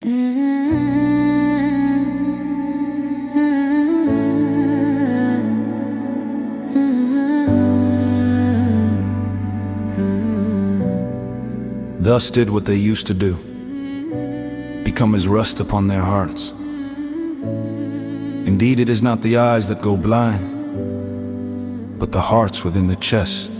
Thus did what they used to do, become as rust upon their hearts. Indeed, it is not the eyes that go blind, but the hearts within the chest.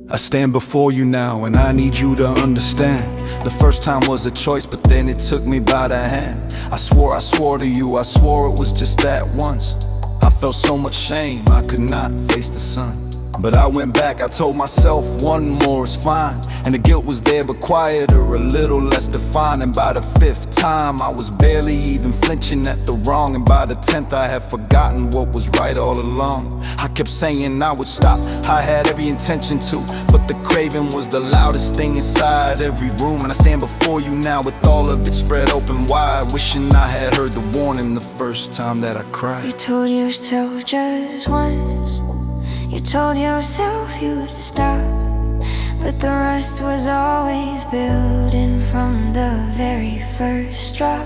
I stand before you now and I need you to understand. The first time was a choice, but then it took me by the hand. I swore to you, I swore it was just that once. I felt so much shame, I could not face the sun. But I went back, I told myself one more is fine. And the guilt was there but quieter, a little less defined. And by the 5th time I was barely even flinching at the wrong. And by the 10th I had forgotten what was right all along. I kept saying I would stop, I had every intention to, but the craving was the loudest thing inside every room. And I stand before you now with all of it spread open wide, wishing I had heard the warning the first time that I cried. You told yourself just once, you told yourself you'd stop, but the rust was always building from the very first drop.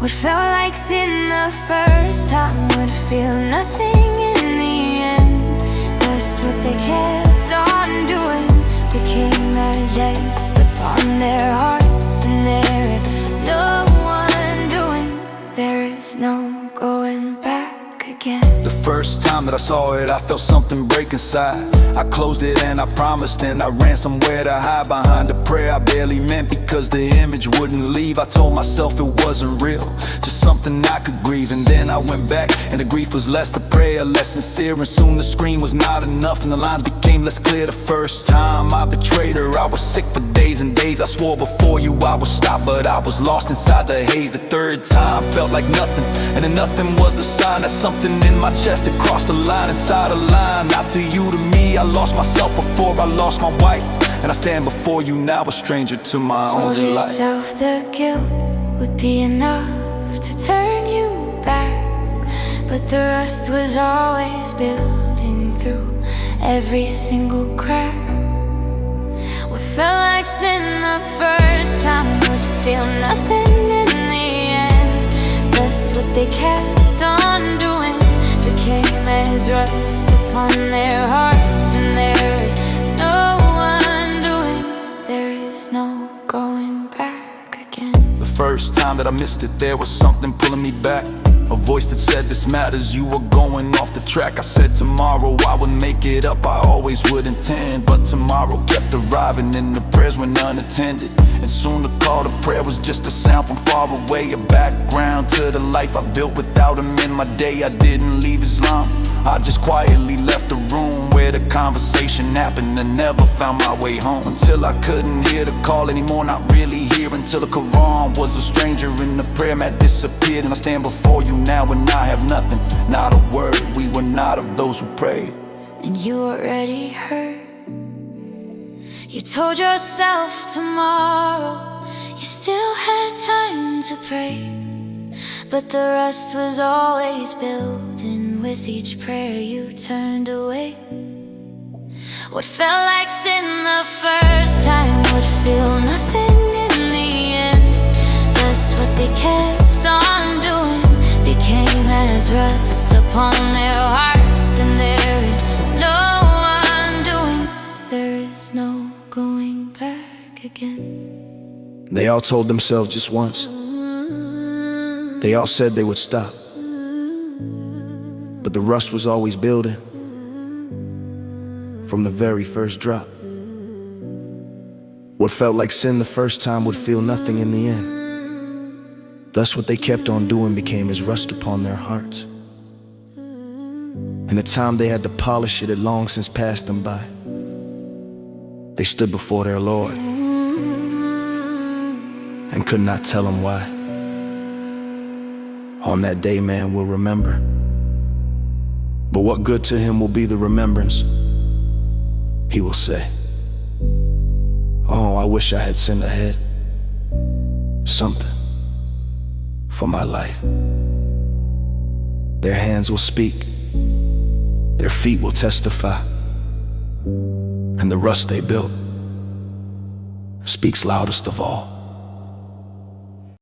What felt like sin the first time would feel nothing in the end. That's what they kept on doing, became a jest upon their hearts, and there is no one doing. There is no going back again. The first time that I saw it, I felt something break inside. I closed it and I promised, and I ran somewhere to hide behind a prayer I barely meant, because the image wouldn't leave. I told myself it wasn't real, just something I could grieve. And then I went back and the grief was less, the prayer less sincere. And soon the scream was not enough and the lines became less clear. The first time I betrayed her, I was sick for days and days. I swore before you I would stop, but I was lost inside the haze. The 3rd time felt like nothing, and then nothing was the sign that something in my chest had crossed the line inside a line. Not to you, to me, I lost myself before I lost my wife. And I stand before you now, a stranger to my only life. Told yourself the guilt would be enough to turn you back, but the rust was always building through every single crack. What felt like sin the first time would feel nothing in the end. That's what they kept on doing, became as rust upon their hearts, and there is no one doing. There is no going back again. The first time that I missed it, there was something pulling me back, a voice that said this matters, you were going off the track. I said tomorrow I would make it up, I always would intend, but tomorrow kept arriving and the prayers went unattended. And soon the call to prayer was just a sound from far away, a background to the life I built without him in my day. I didn't leave Islam, I just quietly left the room where the conversation happened, and never found my way home. Until I couldn't hear the call anymore, not really hear, until the Quran was a stranger and the prayer mat disappeared. And I stand before you now and I have nothing, not a word. We were not of those who prayed, and you already heard. You told yourself tomorrow you still had time to pray, but the rust was always building with each prayer you turned away. What felt like sin the first time would feel nothing in the end. That's what they kept on doing, became as rust upon their hearts, and there is no one doing. There is no going back again. They all told themselves just once, they all said they would stop, but the rust was always building from the very first drop. What felt like sin the first time would feel nothing in the end. Thus what they kept on doing became as rust upon their hearts. And the time they had to polish it had long since passed them by. They stood before their Lord and could not tell him why. On that day man will remember, but what good to him will be the remembrance? He will say, oh, I wish I had sinned ahead, something for my life. Their hands will speak, their feet will testify, and the rust they built speaks loudest of all.